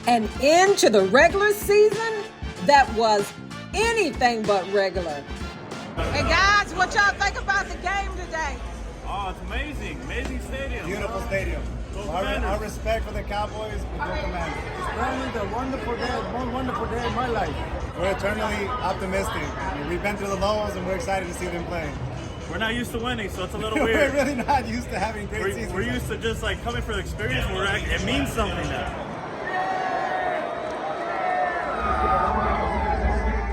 An end to the regular season that was anything but regular. Hey guys, what y'all think about the game today? Oh, it's amazing. Amazing stadium. Beautiful stadium. Our respect for the Cowboys. We go Commanders. It's probably the most wonderful day of my life. We're eternally optimistic. We've been through the lows and we're excited to see them play. We're not used to winning, so it's a little We're weird. really not used to having great seasons. We're used to just like coming for the experience. It means something now.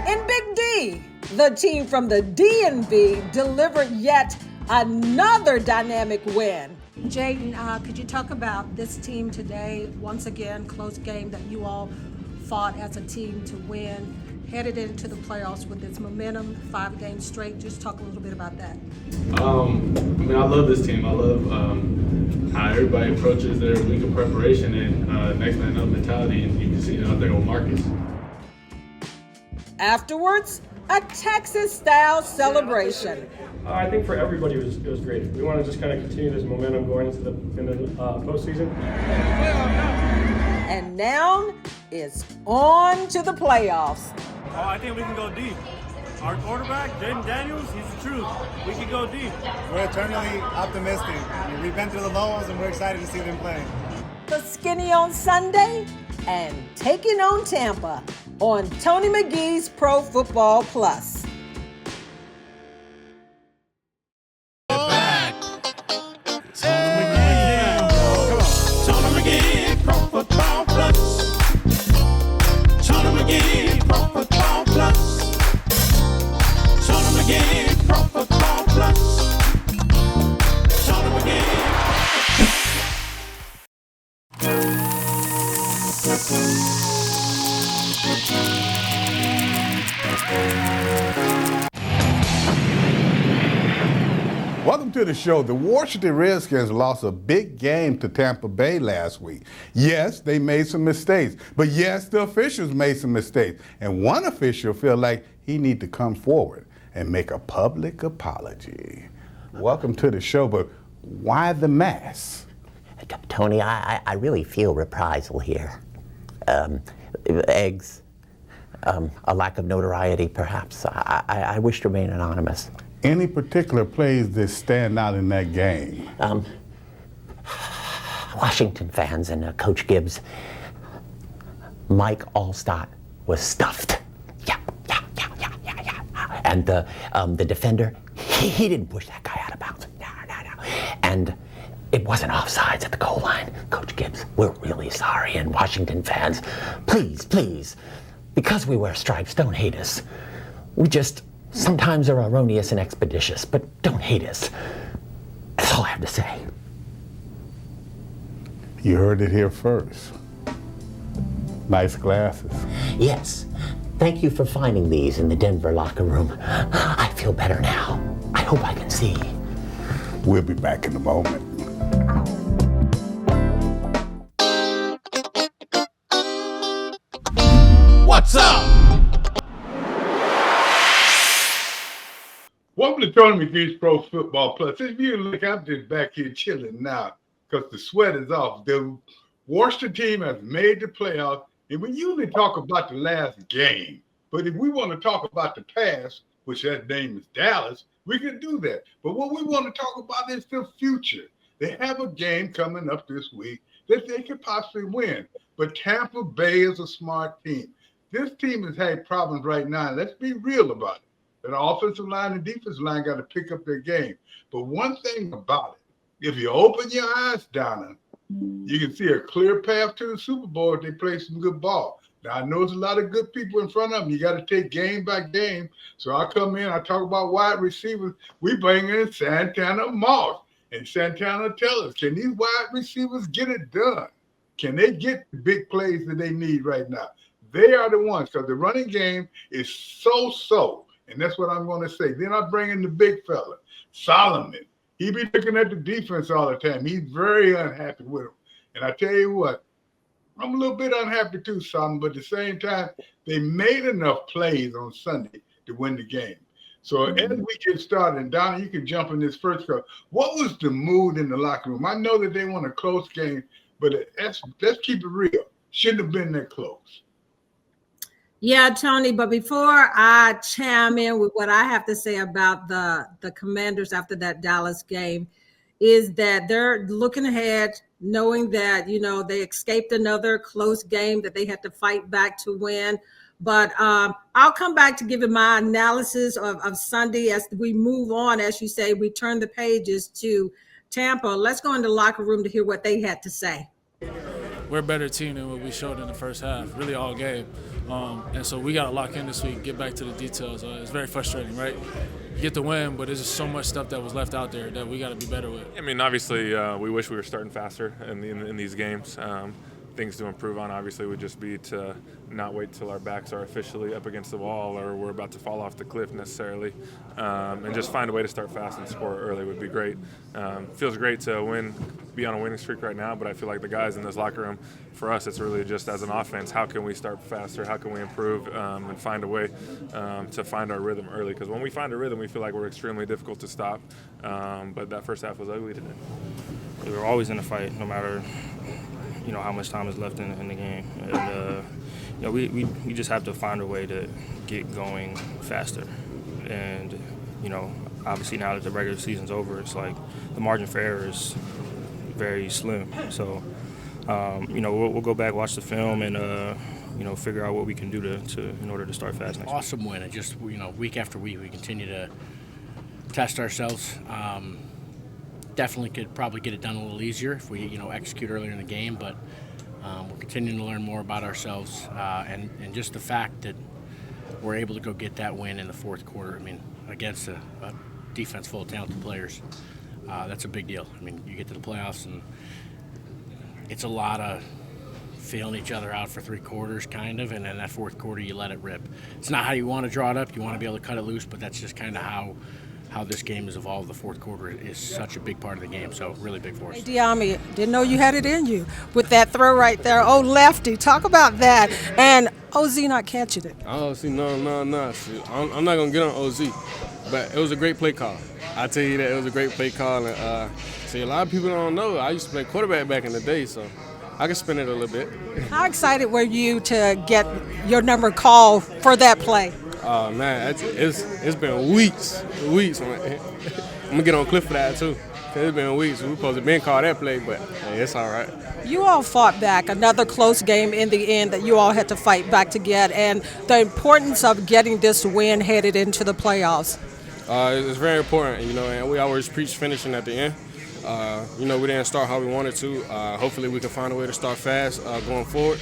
In Big D, the team from the DMV delivered yet another dynamic win. Jaden, could you talk about this team today? Once again, close game that you all fought as a team to win. Headed into the playoffs with its momentum, 5 games straight. Just talk a little bit about that. I love this team. I love how everybody approaches their week of preparation and next man up mentality, and you can see it out there on Marcus. Afterwards, a Texas-style celebration. I think for everybody it was great. We want to just kind of continue this momentum going into the postseason. And now it's on to the playoffs. Oh, I think we can go deep. Our quarterback, Jaden Daniels, he's the truth. We can go deep. We're eternally optimistic. We've been through the lows and we're excited to see them play. The Skinny on Sunday and taking on Tampa on Tony McGee's Pro Football Plus. Welcome to the show. The Washington Redskins lost a big game to Tampa Bay last week. Yes, they made some mistakes, but yes, the officials made some mistakes. And one official felt like he need to come forward and make a public apology. Welcome to the show, but why the mask? Tony, I really feel reprisal here. Eggs, a lack of notoriety, perhaps. I wish to remain anonymous. Any particular plays that stand out in that game? Washington fans and Coach Gibbs, Mike Allstott was stuffed. Yeah. And the defender, he didn't push that guy out of bounds. No. And it wasn't offsides at the goal line. Coach Gibbs, we're really sorry. And Washington fans, please, because we wear stripes, don't hate us. We just sometimes are erroneous and expeditious, but don't hate us. That's all I have to say. You heard it here first. Nice glasses. Yes. Thank you for finding these in the Denver locker room. I feel better now. I hope I can see. We'll be back in a moment. What's up? Welcome to Tony McGee's Pro Football Plus. If you look, I'm just back here chilling now because the sweat is off. The Washington team has made the playoffs, and we usually talk about the last game. But if we want to talk about the past, which that name is Dallas, we can do that. But what we want to talk about is the future. They have a game coming up this week that they could possibly win. But Tampa Bay is a smart team. This team has had problems right now. Let's be real about it. The offensive line and defensive line got to pick up their game. But one thing about it, if you open your eyes, Donna, you can see a clear path to the Super Bowl if they play some good ball. Now, I know there's a lot of good people in front of them. You got to take game by game. So I come in, I talk about wide receivers. We bring in Santana Moss. And Santana tells us, can these wide receivers get it done? Can they get the big plays that they need right now? They are the ones, because the running game is so. And that's what I'm going to say. Then I bring in the big fella, Solomon. He be looking at the defense all the time. He's very unhappy with them. And I tell you what, I'm a little bit unhappy too, Solomon, but at the same time, they made enough plays on Sunday to win the game. So as we get started, and Donna, you can jump in this first. What was the mood in the locker room? I know that they want a close game, but let's keep it real. Shouldn't have been that close. Yeah, Tony, but before I chime in with what I have to say about the Commanders after that Dallas game, is that they're looking ahead, knowing that, they escaped another close game that they had to fight back to win. But I'll come back to giving my analysis of Sunday as we move on. As you say, we turn the pages to Tampa. Let's go in the locker room to hear what they had to say. We're a better team than what we showed in the first half, really all game. And so we got to lock in this week, get back to the details. It's very frustrating, right? You get the win, but there's just so much stuff that was left out there that we got to be better with. I mean, obviously, we wish we were starting faster in these games. Things to improve on, obviously, would just be to not wait till our backs are officially up against the wall or we're about to fall off the cliff necessarily, and just find a way to start fast and score early would be great. Feels great to be on a winning streak right now, but I feel like the guys in this locker room, for us, it's really just as an offense, how can we start faster, how can we improve and find a way to find our rhythm early, because when we find a rhythm, we feel like we're extremely difficult to stop, but that first half was ugly today. We were always in a fight, no matter how much time is left in the game. And, we just have to find a way to get going faster. And, obviously now that the regular season's over, it's like the margin for error is very slim. So, we'll go back, watch the film, and, figure out what we can do in order to start fast next week. Awesome win. And just, week after week, we continue to test ourselves. Definitely could probably get it done a little easier if we, execute earlier in the game, but we're continuing to learn more about ourselves and just the fact that we're able to go get that win in the fourth quarter. I mean, against a defense full of talented players, that's a big deal. I mean, you get to the playoffs and it's a lot of feeling each other out for three quarters, kind of, and then that fourth quarter you let it rip. It's not how you want to draw it up. You want to be able to cut it loose, but that's just kind of how this game has evolved. The fourth quarter is such a big part of the game, so really big for us. Hey, Diami, didn't know you had it in you with that throw right there. Oh, lefty, talk about that. And OZ not catching it. Oh, see, no. See, I'm not going to get on OZ, but it was a great play call. I tell you that, it was a great play call. And see, a lot of people don't know, I used to play quarterback back in the day, so I can spin it a little bit. How excited were you to get your number called for that play? Oh, man, it's been weeks. I'm going to get on Cliff for that, too. It's been weeks. We're supposed to been called that play, but hey, it's all right. You all fought back, another close game in the end that you all had to fight back to get, and the importance of getting this win headed into the playoffs. It's very important, and we always preach finishing at the end. We didn't start how we wanted to. Hopefully we can find a way to start fast going forward.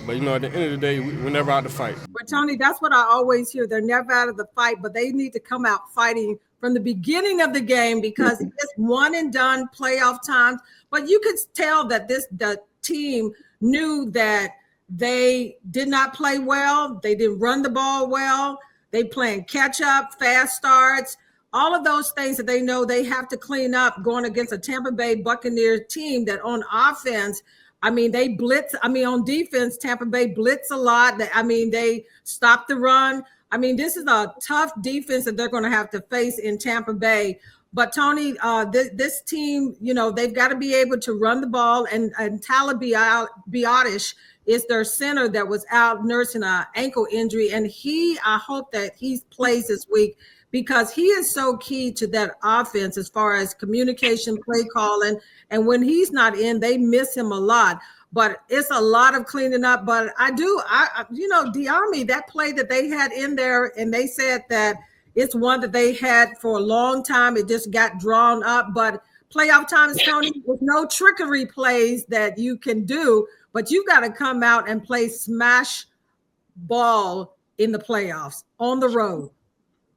But, at the end of the day, we're never out to fight. But, Tony, that's what I always hear. They're never out of the fight, but they need to come out fighting from the beginning of the game because it's one and done playoff times. But you could tell that the team knew that they did not play well. They didn't run the ball well. They playing catch up, fast starts, all of those things that they know they have to clean up going against a Tampa Bay Buccaneers team that on offense, they blitz. On defense, Tampa Bay blitz a lot. They stop the run. This is a tough defense that they're going to have to face in Tampa Bay. But, Tony, this team, they've got to be able to run the ball. And Tyler Biadasz is their center that was out nursing an ankle injury. And I hope that he plays this week because he is so key to that offense as far as communication, play calling. And when he's not in, they miss him a lot. But it's a lot of cleaning up. But Diami, that play that they had in there, and they said that it's one that they had for a long time. It just got drawn up. But playoff times, Tony, with no trickery plays that you can do, but you've got to come out and play smash ball in the playoffs on the road.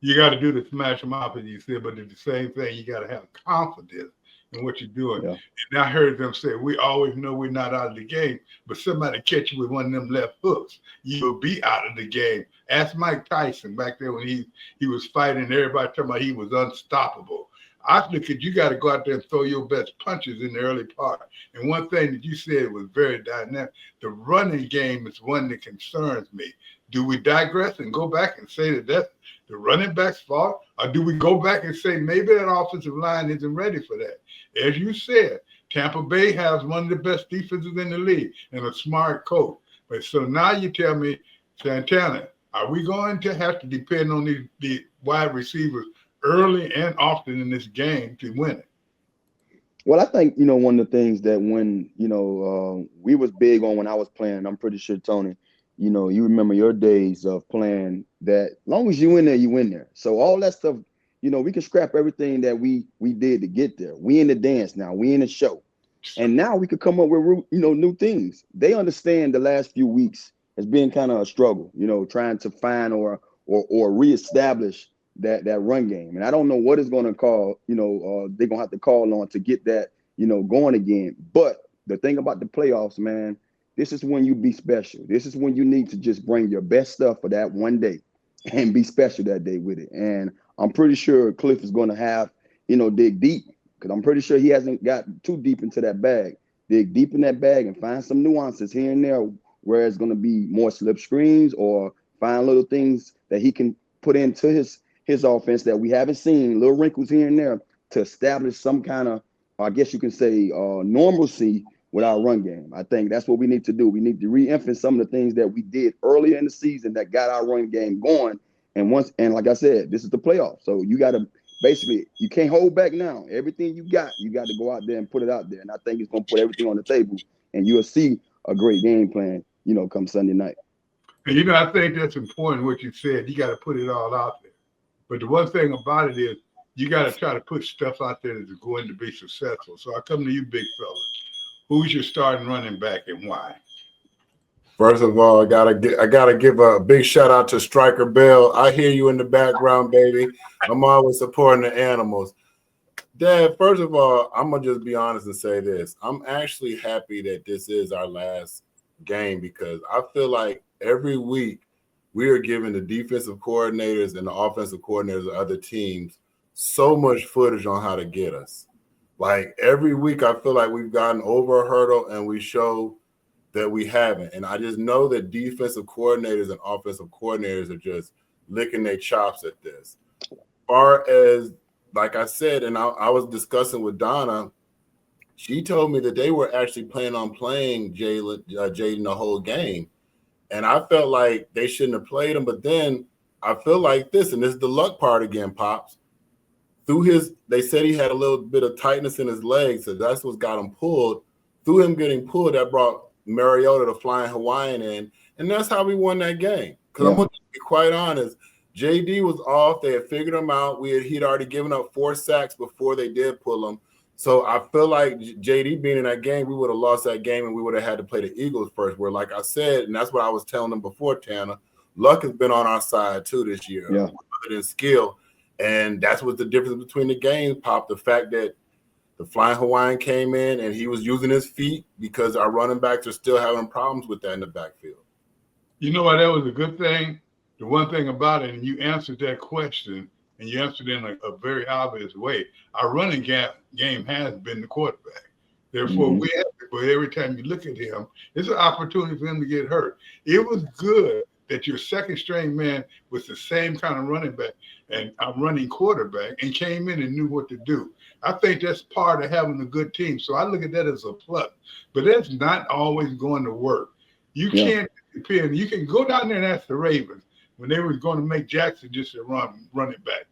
You got to do the smash them up, as you said, but it's the same thing. You got to have confidence in what you're doing. Yeah. And I heard them say, we always know we're not out of the game, but somebody catch you with one of them left hooks, you'll be out of the game. Ask Mike Tyson back there when he was fighting, everybody talking about he was unstoppable. I think you got to go out there and throw your best punches in the early part. And one thing that you said was very dynamic. The running game is one that concerns me. Do we digress and go back and say that that's the running back's fault? Or do we go back and say maybe that offensive line isn't ready for that? As you said, Tampa Bay has one of the best defenses in the league and a smart coach. But so now you tell me, Santana, are we going to have to depend on the wide receivers early and often in this game to win it? Well, I think, one of the things that when, we was big on when I was playing, I'm pretty sure, Tony, you remember your days of playing that as long as you in there, you in there. So all that stuff, we can scrap everything that we did to get there. We in the dance now. We in the show. And now we could come up with, new things. They understand the last few weeks has been kind of a struggle, trying to find or reestablish that run game. And I don't know what it's going to call, they're going to have to call on to get that, going again. But the thing about the playoffs, man, this is when you be special. This is when you need to just bring your best stuff for that one day and be special that day with it. And I'm pretty sure Cliff is going to have, dig deep, because I'm pretty sure he hasn't got too deep into that bag. Dig deep in that bag and find some nuances here and there where it's going to be more slip screens, or find little things that he can put into his offense that we haven't seen, little wrinkles here and there to establish some kind of, I guess you can say, normalcy with our run game. I think that's what we need to do. We need to re-emphasize some of the things that we did earlier in the season that got our run game going. And like I said, this is the playoffs. So you got to basically, you can't hold back now. Everything you got to go out there and put it out there. And I think it's going to put everything on the table, and you'll see a great game plan, come Sunday night. And, I think that's important what you said. You got to put it all out there. But the one thing about it is you got to try to put stuff out there that's going to be successful. So I come to you, big fella. Who's your starting running back and why? First of all, I gotta give a big shout out to Striker Bell. I hear you in the background, baby. I'm always supporting the animals. Dad, first of all, I'm gonna just be honest and say this. I'm actually happy that this is our last game, because I feel like every week we are giving the defensive coordinators and the offensive coordinators of other teams so much footage on how to get us. Like every week, I feel like we've gotten over a hurdle and we show that we haven't. And I just know that defensive coordinators and offensive coordinators are just licking their chops at this. As far as, like I said, and I was discussing with Donna, she told me that they were actually planning on playing Jaden the whole game. And I felt like they shouldn't have played him. But then I feel like this, and this is the luck part again, Pops. They said he had a little bit of tightness in his legs, so that's what got him pulled. Through him getting pulled, that brought Mariota, the flying Hawaiian, in, and that's how we won that game. Because I'm going to be quite honest, JD was off. They had figured him out. He'd already given up 4 sacks before they did pull him. So I feel like JD being in that game, we would have lost that game, and we would have had to play the Eagles first. Where, like I said, and that's what I was telling them before, Tanner, luck has been on our side too this year, other than skill. And that's what the difference between the games, Pop. The fact that the flying Hawaiian came in and he was using his feet, because our running backs are still having problems with that in the backfield. You know what? That was a good thing. The one thing about it, and you answered that question, and you answered in a very obvious way. Our running game has been the quarterback. Therefore, we have to, but every time you look at him, it's an opportunity for him to get hurt. It was good that your second string man was the same kind of running back and a running quarterback and came in and knew what to do. I think that's part of having a good team. So I look at that as a plus, but that's not always going to work. You can't depend. You can go down there and ask the Ravens when they were going to make Jackson just a running back.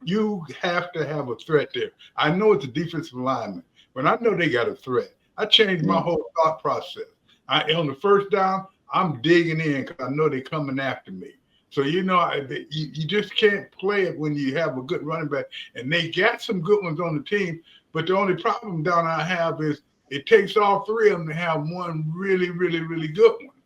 You have to have a threat there. I know it's a defensive lineman, but I know they got a threat. I changed my whole thought process. On the first down, I'm digging in because I know they're coming after me. So, you just can't play it when you have a good running back. And they got some good ones on the team, but the only problem down I have is it takes all 3 of them to have one really, really, really good one.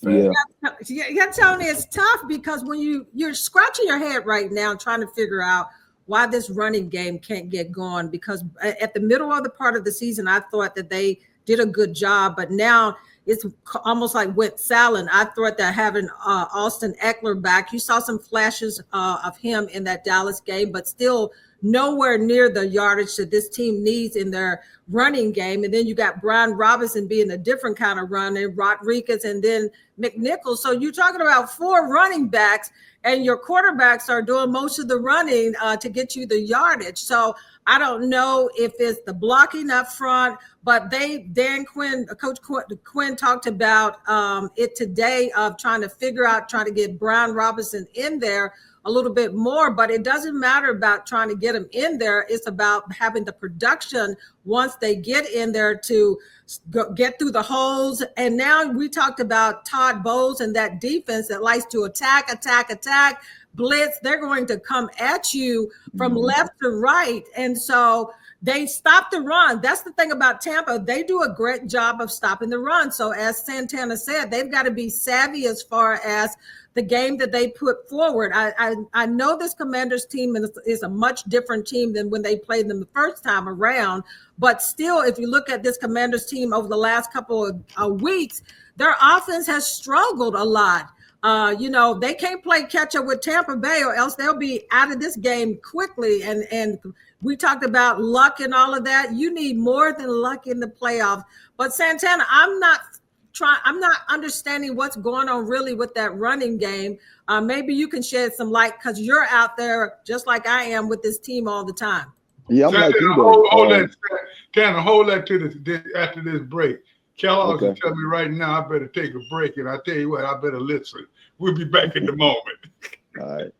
Yeah, Tony, it's tough because when you're scratching your head right now trying to figure out why this running game can't get going, because at the middle of the part of the season, I thought that they did a good job, but now it's almost like went silent. I thought that having Austin Eckler back, you saw some flashes of him in that Dallas game, but still nowhere near the yardage that this team needs in their running game. And then you got Brian Robinson being a different kind of runner, Rodriguez, and then McNichols. So you're talking about 4 running backs, and your quarterbacks are doing most of the running to get you the yardage. So I don't know if it's the blocking up front, but Coach Quinn talked about it today of trying to get Brian Robinson in there a little bit more, but it doesn't matter about trying to get him in there. It's about having the production once they get in there to get through the holes. And now we talked about Todd Bowles and that defense that likes to attack, blitz. They're going to come at you from left to right. And so they stop the run. That's the thing about Tampa. They do a great job of stopping the run. So as Santana said, they've got to be savvy as far as the game that they put forward. I know this Commanders team is a much different team than when they played them the first time around. But still, if you look at this Commanders team over the last couple of weeks, their offense has struggled a lot. They can't play catch up with Tampa Bay, or else they'll be out of this game quickly. And we talked about luck and all of that. You need more than luck in the playoffs. But Santana, I'm not understanding what's going on really with that running game. Maybe you can shed some light because you're out there just like I am with this team all the time. Yeah, I'm Santana, like you. Hold that to this after this break. Kellogg's is telling me right now I better take a break, and I tell you what, I better listen. We'll be back in a moment. All right.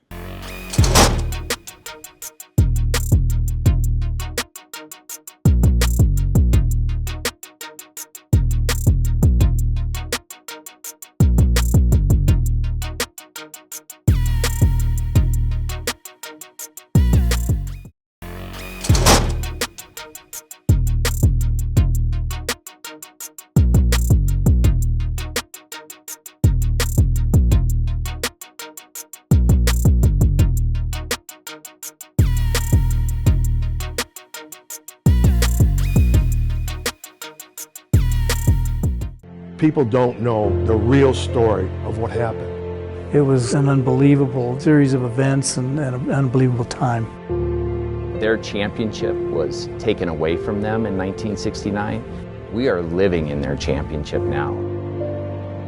People don't know the real story of what happened. It was an unbelievable series of events and an unbelievable time. Their championship was taken away from them in 1969. We are living in their championship now.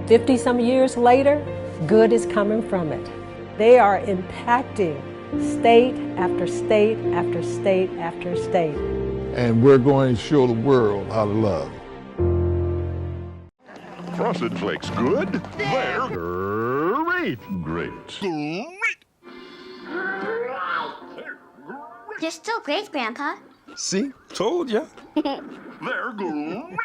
50-some years later, good is coming from it. They are impacting state after state after state after state. And we're going to show the world how to love. Frosted Flakes good? They're great. Great. They're still great, Grandpa. See? Told ya. They're great.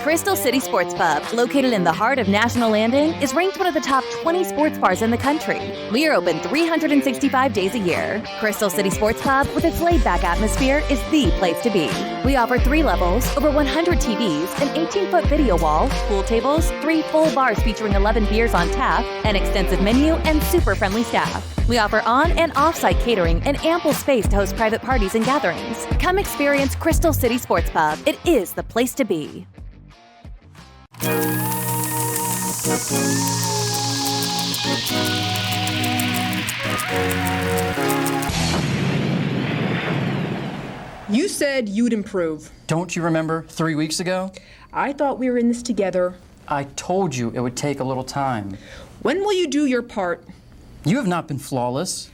Crystal City Sports Pub, located in the heart of National Landing, is ranked one of the top 20 sports bars in the country. We are open 365 days a year. Crystal City Sports Pub, with its laid-back atmosphere, is the place to be. We offer 3 levels, over 100 TVs, an 18-foot video wall, pool tables, 3 full bars featuring 11 beers on tap, an extensive menu, and super friendly staff. We offer on- and off-site catering and ample space to host private parties and gatherings. Come experience Crystal City Sports Pub. It is the place to be. You said you'd improve. Don't you remember 3 weeks ago? I thought we were in this together. I told you it would take a little time. When will you do your part? You have not been flawless.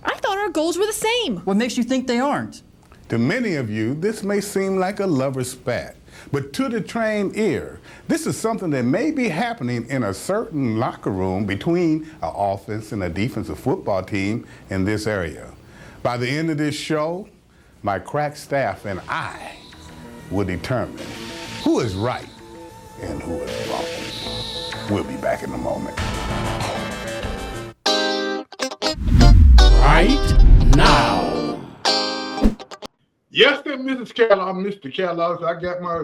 I thought our goals were the same. What makes you think they aren't? To many of you, this may seem like a lover's spat, but to the trained ear, this is something that may be happening in a certain locker room between an offense and a defensive football team in this area. By the end of this show, my crack staff and I will determine who is right and who is wrong. We'll be back in a moment. Right now. Yes, sir, Mrs. Kellogg, Mr. Kellogg, I got my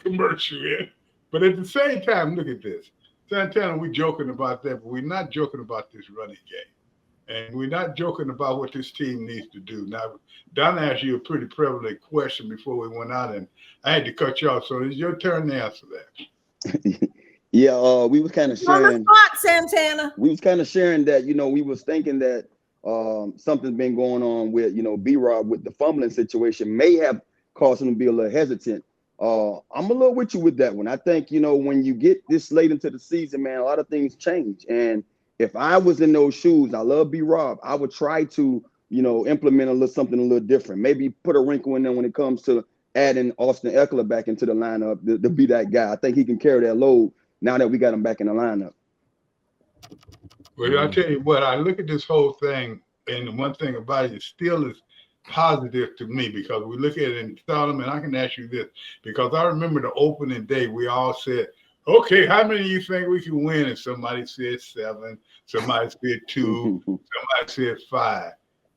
commercial in. But at the same time, look at this. Santana, we're joking about that, but we're not joking about this running game. And we're not joking about what this team needs to do. Now, Donna asked you a pretty prevalent question before we went out, and I had to cut you off. So it's your turn to answer that. Yeah, we was kind of sharing. On the spot, Santana. We was kind of sharing that, we was thinking that something's been going on with, B-Rob with the fumbling situation may have caused him to be a little hesitant. I'm a little with you with that one. I think, when you get this late into the season, man, a lot of things change. And if I was in those shoes, I love B-Rob, I would try to, implement something a little different. Maybe put a wrinkle in there when it comes to adding Austin Eckler back into the lineup to be that guy. I think he can carry that load now that we got him back in the lineup. Well, I'll tell you what, I look at this whole thing, and the one thing about it still is positive to me, because we look at it in Solomon. I can ask you this, because I remember the opening day, we all said, okay, how many do you think we can win? And somebody said 7, somebody said 2, somebody said 5.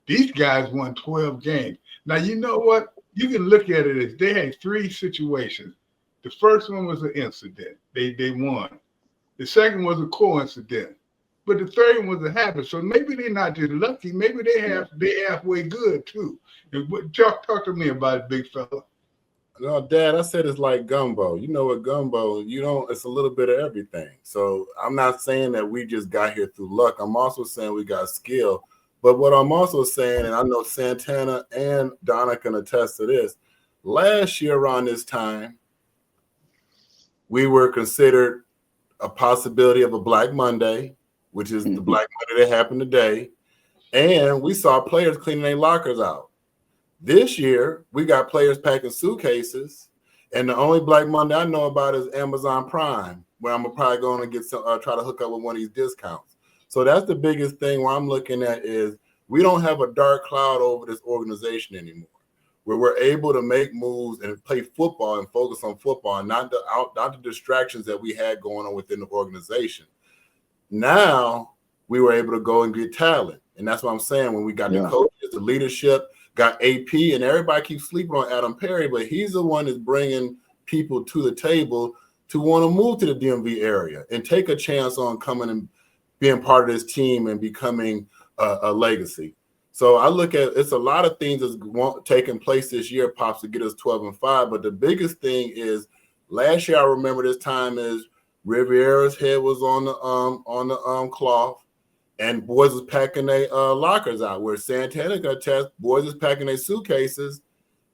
These guys won 12 games. Now, you know what? You can look at it as they had 3 situations. The first one was an incident. They won. The second was a coincidence. But the third one was a habit. So maybe they're not just lucky. Maybe they halfway good too. Talk to me about it, big fella. No, Dad, I said it's like gumbo. You know what gumbo, it's a little bit of everything. So I'm not saying that we just got here through luck. I'm also saying we got skill. But what I'm also saying, and I know Santana and Donna can attest to this, last year around this time, we were considered a possibility of a Black Monday, which is the Black Monday that happened today. And we saw players cleaning their lockers out. This year, we got players packing suitcases. And the only Black Monday I know about is Amazon Prime, where I'm probably going to get try to hook up with one of these discounts. So that's the biggest thing where I'm looking at is we don't have a dark cloud over this organization anymore, where we're able to make moves and play football and focus on football, and not the distractions that we had going on within the organization. Now we were able to go and get talent. And that's what I'm saying. When we got the coaches, the leadership, got AP, and everybody keeps sleeping on Adam Perry, but he's the one that's bringing people to the table to want to move to the DMV area and take a chance on coming and being part of this team and becoming a legacy. So I look at it's a lot of things that's taking place this year, Pops, to get us 12-5. But the biggest thing is last year, I remember this time is Riviera's head was on the cloth, and boys was packing their lockers out. Where Santana got test, boys was packing their suitcases,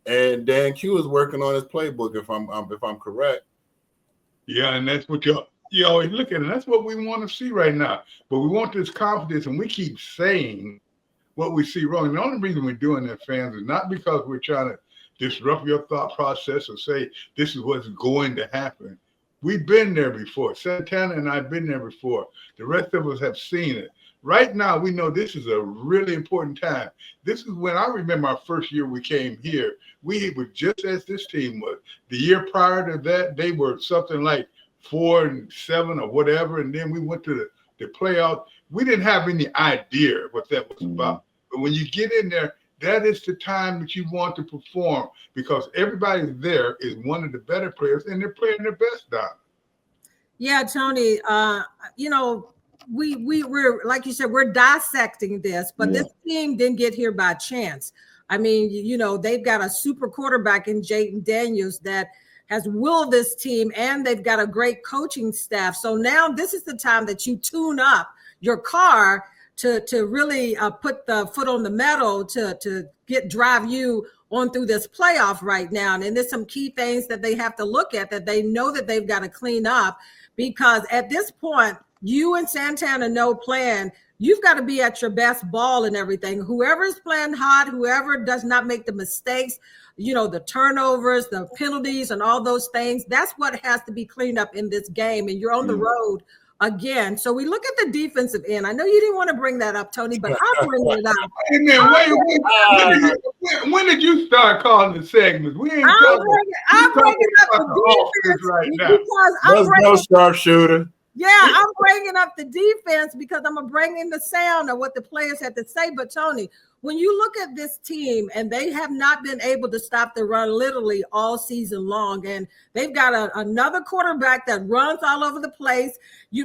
and Dan Q is working on his playbook. If I'm correct. Yeah, and that's what you always look at, and that's what we want to see right now. But we want this confidence, and we keep saying what we see wrong. And the only reason we're doing that, fans, is not because we're trying to disrupt your thought process or say this is what's going to happen. We've been there before. Santana and I have been there before. The rest of us have seen it. Right now, we know this is a really important time. This is when I remember our first year we came here. We were just as this team was. The year prior to that, they were something like 4-7 or whatever, and then we went to the playoffs. We didn't have any idea what that was about. But when you get in there, that is the time that you want to perform, because everybody there is one of the better players, and they're playing their best down. Yeah, Tony, we're like you said, we're dissecting this, but this team didn't get here by chance. I mean, they've got a super quarterback in Jayden Daniels that has willed this team, and they've got a great coaching staff. So now this is the time that you tune up your car to really put the foot on the metal to drive you on through this playoff right now. And there's some key things that they have to look at that they know that they've got to clean up, because at this point, you and Santana know plan. You've got to be at your best ball and everything. Whoever's playing hot, whoever does not make the mistakes, the turnovers, the penalties, and all those things, that's what has to be cleaned up in this game. And you're on the road again. So we look at the defensive end. I know you didn't want to bring that up, Tony, but I'm bringing it up. And then when did you start calling the segments? We ain't I'm bringing up the defense right now. Because Let's go, sharpshooter. Yeah, I'm bringing up the defense because I'm going to bring in the sound of what the players had to say. But, Tony, when you look at this team, and they have not been able to stop the run literally all season long, and they've got another quarterback that runs all over the place.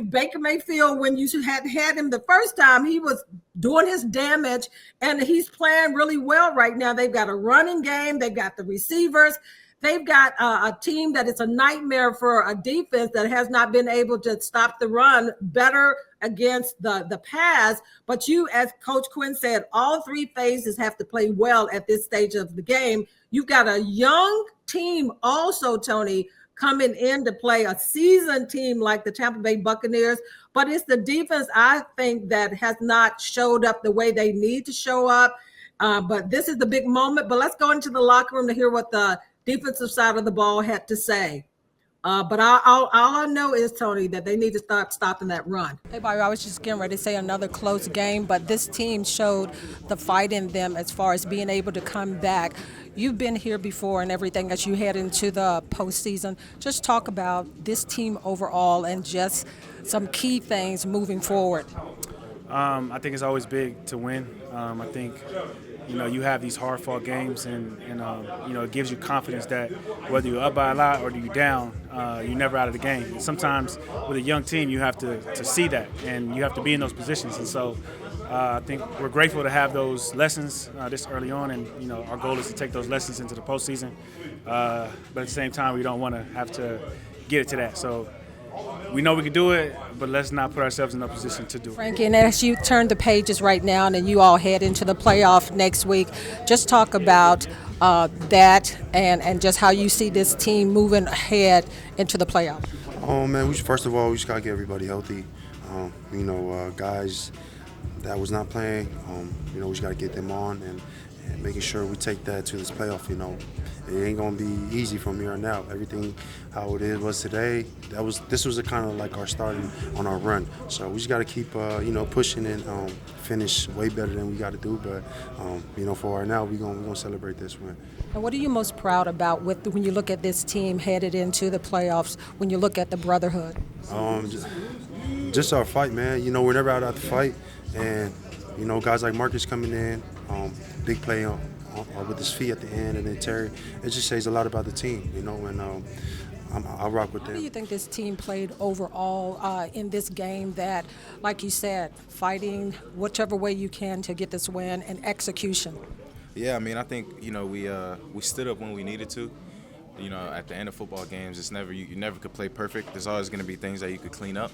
Baker Mayfield, when you had him the first time, he was doing his damage, and he's playing really well right now. They've got a running game. They've got the receivers. they've got a team that is a nightmare for a defense that has not been able to stop the run better against the pass. But you, as Coach Quinn said, all three phases have to play well at this stage of the game. You've got a young team also, Tony, coming in to play a seasoned team like the Tampa Bay Buccaneers. But it's the defense, I think, that has not showed up the way they need to show up. But this is the big moment. But let's go into the locker room to hear what the defensive side of the ball had to say. But all I know is, Tony, that they need to start stopping that run. Hey, Bobby, I was just getting ready to say another close game, but this team showed the fight in them as far as being able to come back. You've been here before and everything as you head into the postseason. Just talk about this team overall and just some key things moving forward. I think it's always big to win. I think, you have these hard-fought games, and it gives you confidence that whether you're up by a lot or you're down, you're never out of the game. And sometimes with a young team, you have to see that, and you have to be in those positions. And so I think we're grateful to have those lessons this early on, and, our goal is to take those lessons into the postseason. But at the same time, we don't want to have to get it to that. So we know we can do it, but let's not put ourselves in a position to do it. Frankie, and as you turn the pages right now and you all head into the playoff next week, just talk about that and just how you see this team moving ahead into the playoff. Oh, man, first of all, we just got to get everybody healthy. Guys that was not playing, we just got to get them on and making sure we take that to this playoff, It ain't going to be easy from here on out. Everything how it was today, this was a kind of like our starting on our run. So we just got to keep, pushing and finish way better than we got to do. But, for right now, we're gonna celebrate this win. And what are you most proud about when you look at this team headed into the playoffs, when you look at the brotherhood? Just our fight, man. We're never out to fight. And, guys like Marcus coming in, big play with his feet at the end, and then Terry, it just says a lot about the team, and I'll rock with them. How do you think this team played overall in this game that, like you said, fighting whichever way you can to get this win and execution? Yeah, I think, we stood up when we needed to. At the end of football games, it's never you never could play perfect. There's always going to be things that you could clean up.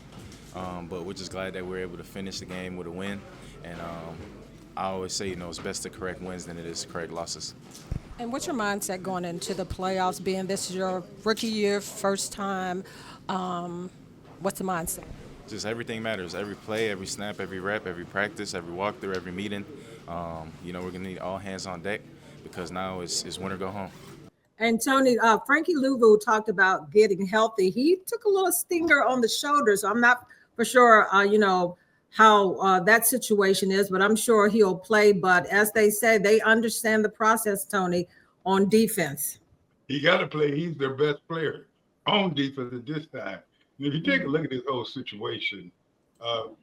But we're just glad that we're able to finish the game with a win. And I always say, it's best to correct wins than it is to correct losses. And what's your mindset going into the playoffs, being this is your rookie year, first time? What's the mindset? Just everything matters. Every play, every snap, every rep, every practice, every walkthrough, every meeting. We're going to need all hands on deck because now it's win or go home. And Tony, Frankie Louvu talked about getting healthy. He took a little stinger on the shoulder, so I'm not for sure, how that situation is, but I'm sure he'll play. But as they say, they understand the process, Tony, on defense. He got to play. He's their best player on defense at this time. And if you take a look at this whole situation,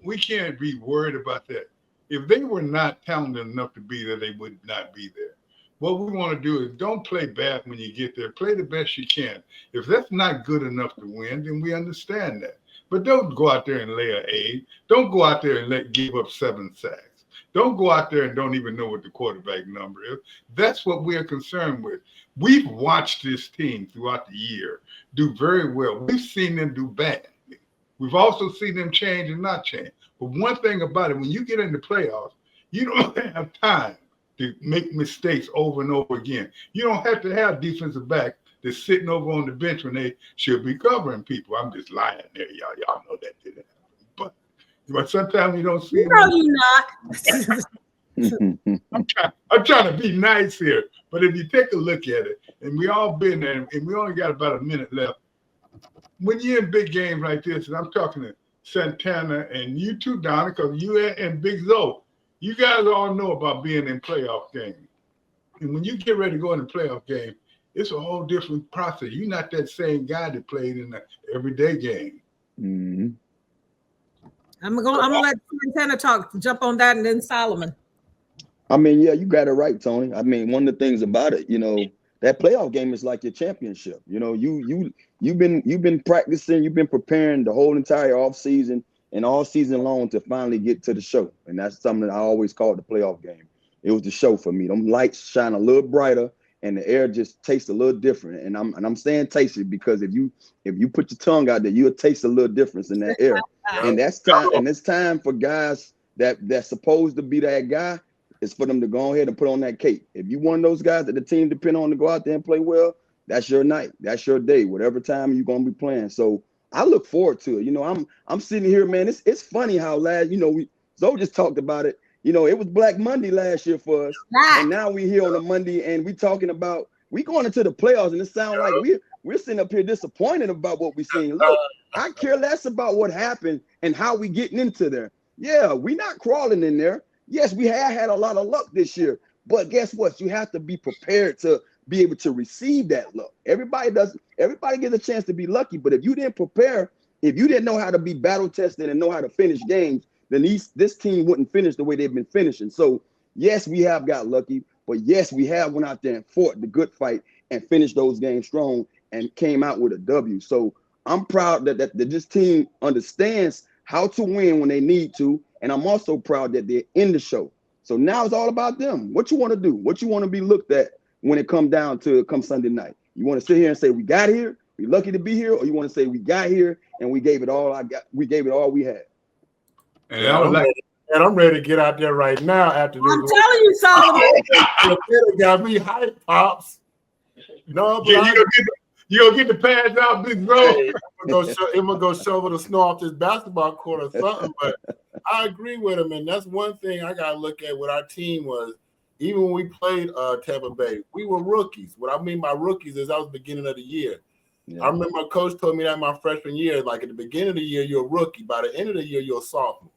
we can't be worried about that. If they were not talented enough to be there, they would not be there. What we want to do is don't play bad when you get there. Play the best you can. If that's not good enough to win, then we understand that. But don't go out there and lay an egg. Don't go out there and give up 7 sacks. Don't go out there and don't even know what the quarterback number is. That's what we're concerned with. We've watched this team throughout the year do very well. We've seen them do badly. We've also seen them change and not change. But one thing about it, when you get into playoffs, you don't have time to make mistakes over and over again. You don't have to have defensive back that's sitting over on the bench when they should be covering people. I'm just lying there, y'all. Y'all know that didn't happen. But sometimes you don't see. No, you're not. I'm trying to be nice here. But if you take a look at it, and we all been there, and we only got about a minute left. When you're in big games like this, and I'm talking to Santana and you too, Donna, because you and Big Zoe, you guys all know about being in playoff games. And when you get ready to go in the playoff game, it's a whole different process. You're not that same guy that played in the everyday game. Mm-hmm. I'm gonna let Santana jump on that, and then Solomon. Yeah, you got it right, Tony. One of the things about it, that playoff game is like your championship. You've been practicing, you've been preparing the whole entire off season and all season long to finally get to the show. And that's something that I always call the playoff game. It was the show for me. Them lights shine a little brighter, and the air just tastes a little different. And I'm saying taste it because if you put your tongue out there, you'll taste a little difference in that air. And that's time. And it's time for guys that's supposed to be that guy. It's for them to go ahead and put on that cape. If you one of those guys that the team depend on to go out there and play well, that's your night. That's your day. Whatever time you're gonna be playing. So I look forward to it. You know, I'm sitting here, man. It's funny how Zoe just talked about it. You know, it was Black Monday last year for us, and now we here on a Monday and we talking about we going into the playoffs, and it sounds like we're sitting up here disappointed about what we seen. Look, I care less about what happened and how we getting into there. Yeah, we not crawling in there. Yes, we have had a lot of luck this year, but guess what? You have to be prepared to be able to receive that luck. Everybody gets a chance to be lucky, but if you didn't prepare, if you didn't know how to be battle tested and know how to finish games, then this team wouldn't finish the way they've been finishing. So yes, we have got lucky, but yes, we have went out there and fought the good fight and finished those games strong and came out with a W. So I'm proud that this team understands how to win when they need to. And I'm also proud that they're in the show. So now it's all about them. What you want to do, what you want to be looked at when it comes down to come Sunday night. You want to sit here and say, we got here, we're lucky to be here, or you want to say we got here and we gave it all we gave it all we had. And I'm ready to get out there right now after this. I'm telling you, Solomon. It got me hype, Pops. No, but you gonna get the pads out, big bro. I'm gonna go shovel the snow off this basketball court or something. But I agree with him, and that's one thing I gotta look at with our team was even when we played Tampa Bay, we were rookies. What I mean by rookies is that was the beginning of the year. Yeah. I remember my coach told me that my freshman year, like at the beginning of the year, you're a rookie. By the end of the year, you're a sophomore.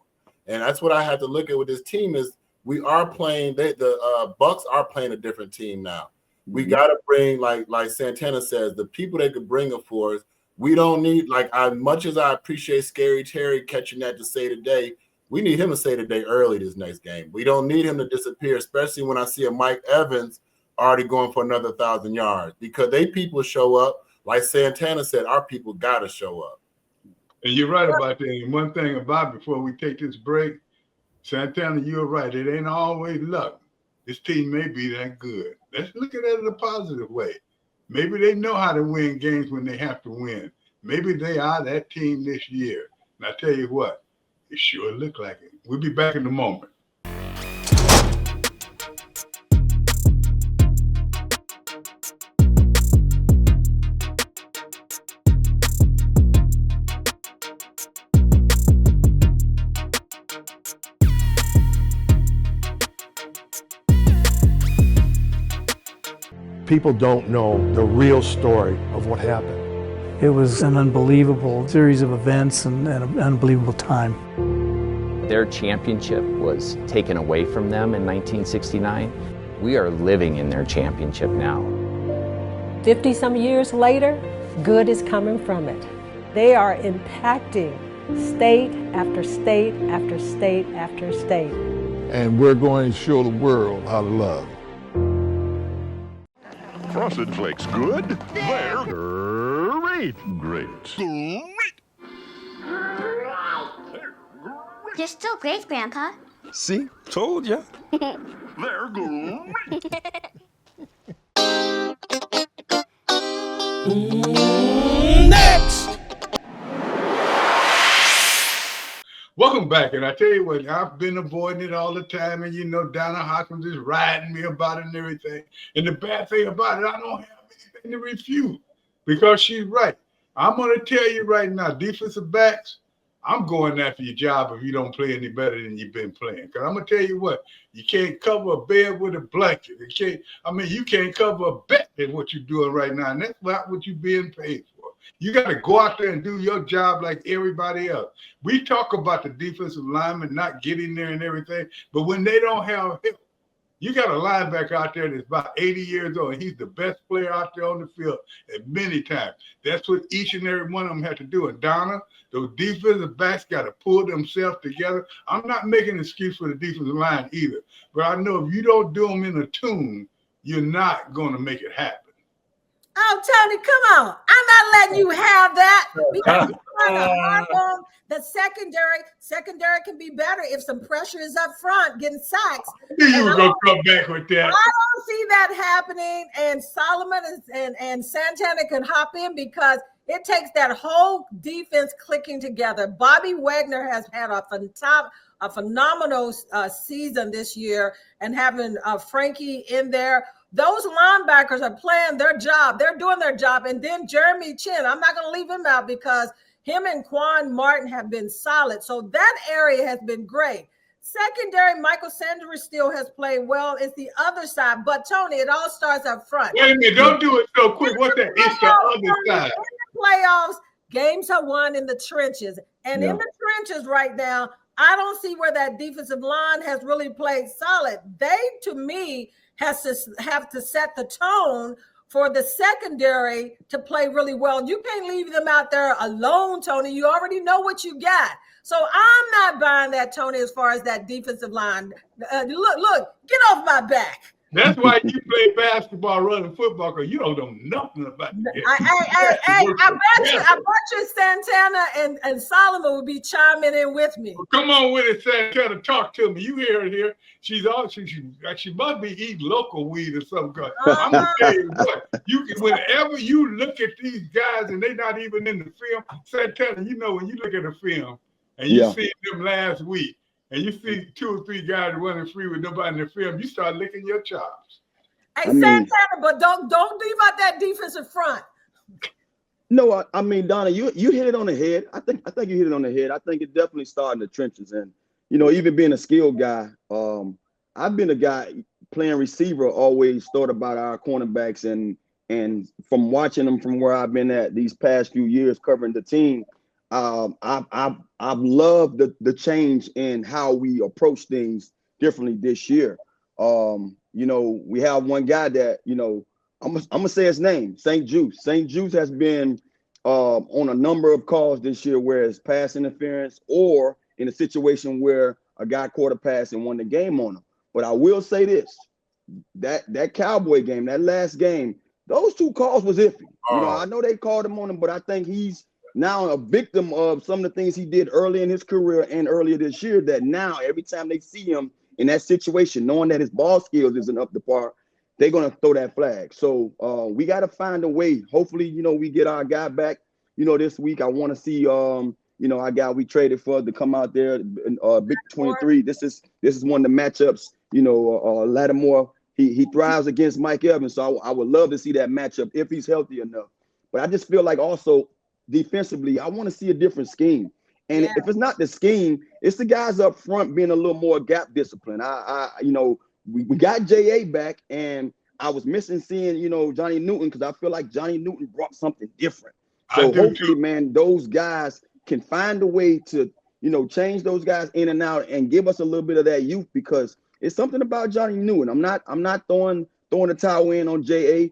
And that's what I had to look at with this team is we are playing, the Bucks are playing a different team now. We got to bring, like Santana says, the people that could bring it for us. We don't need, like, as much as I appreciate Scary Terry catching that to say today, we need him to say today early this next game. We don't need him to disappear, especially when I see a Mike Evans already going for another 1,000 yards because they people show up. Like Santana said, our people got to show up. And you're right about that. And one thing about before we take this break, Santana, you're right. It ain't always luck. This team may be that good. Let's look at it in a positive way. Maybe they know how to win games when they have to win. Maybe they are that team this year. And I tell you what, it sure look like it. We'll be back in a moment. People don't know the real story of what happened. It was an unbelievable series of events and an unbelievable time. Their championship was taken away from them in 1969. We are living in their championship now. 50-some years later, good is coming from it. They are impacting state after state after state after state. And we're going to show the world how to love. Frosted Flakes good? They're great. Great. They're still great, Grandpa. See? Told ya. They're great. Next! Welcome back. And I tell you what, I've been avoiding it all the time. And, you know, Donna Hopkins is riding me about it and everything. And the bad thing about it, I don't have anything to refute because she's right. I'm going to tell you right now, defensive backs, I'm going after your job if you don't play any better than you've been playing. Because I'm going to tell you what, you can't cover a bed with a blanket. You can't cover a bet in what you're doing right now. And that's not what you're being paid for. You got to go out there and do your job like everybody else. We talk about the defensive linemen not getting there and everything, but when they don't have help, you got a linebacker out there that's about 80 years old, and he's the best player out there on the field at many times. That's what each and every one of them have to do. And Donna, those defensive backs got to pull themselves together. I'm not making an excuse for the defensive line either, but I know if you don't do them in a tune, you're not going to make it happen. Oh, Tony, come on. I'm not letting you have that. trying to harp on the secondary can be better if some pressure is up front, getting sacks. You were going to come back with that. I don't see that happening, and Solomon and Santana can hop in because it takes that whole defense clicking together. Bobby Wagner has had a phenomenal season this year, and having Frankie in there. Those linebackers are playing their job. They're doing their job. And then Jeremy Chin, I'm not going to leave him out because him and Quan Martin have been solid. So that area has been great. Secondary, Michael Sanders still has played well. It's the other side. But, Tony, it all starts up front. Wait a minute. Don't do it so quick. What's that? It's the other side. In the playoffs, games are won in the trenches. And in the trenches right now, I don't see where that defensive line has really played solid. They, to me, have to set the tone for the secondary to play really well. You can't leave them out there alone, Tony. You already know what you got. So I'm not buying that, Tony, as far as that defensive line. Look, get off my back. That's why you play basketball, running football, because you don't know nothing about it. I bet you Santana and Solomon would be chiming in with me. Well, come on with it, Santana. Talk to me. You hear it here. She must be eating local weed or something. I'm gonna tell you what. Whenever you look at these guys and they're not even in the film, Santana, when you look at the film and you see them last week, and you see 2 or 3 guys running free with nobody in the film, you start licking your chops. Hey, Santana, but don't leave out that defensive front. No, I mean, Donna, you hit it on the head. I think you hit it on the head. I think it definitely started in the trenches. And, even being a skilled guy, I've been a guy playing receiver, always thought about our cornerbacks. And from watching them from where I've been at these past few years covering the team, I've loved the change in how we approach things differently this year. We have one guy that, I'm gonna say his name, St. Juice. St. Juice has been on a number of calls this year where it's pass interference or in a situation where a guy caught a pass and won the game on him. But I will say this, that Cowboy game, that last game, those 2 calls was iffy. I know they called him on him, but I think he's now a victim of some of the things he did early in his career and earlier this year, that now every time they see him in that situation, knowing that his ball skills isn't up to par, they're going to throw that flag. So we got to find a way. Hopefully, we get our guy back, this week. I want to see, our guy we traded for to come out there, Big 23. This is one of the matchups, Lattimore, he thrives against Mike Evans. So I would love to see that matchup if he's healthy enough. But I just feel like also, defensively, I want to see a different scheme. And if it's not the scheme, it's the guys up front being a little more gap discipline. We got J.A. back, and I was missing seeing, Johnny Newton, because I feel like Johnny Newton brought something different. So hopefully, man, those guys can find a way to, change those guys in and out and give us a little bit of that youth, because it's something about Johnny Newton. I'm not throwing the towel in on J.A.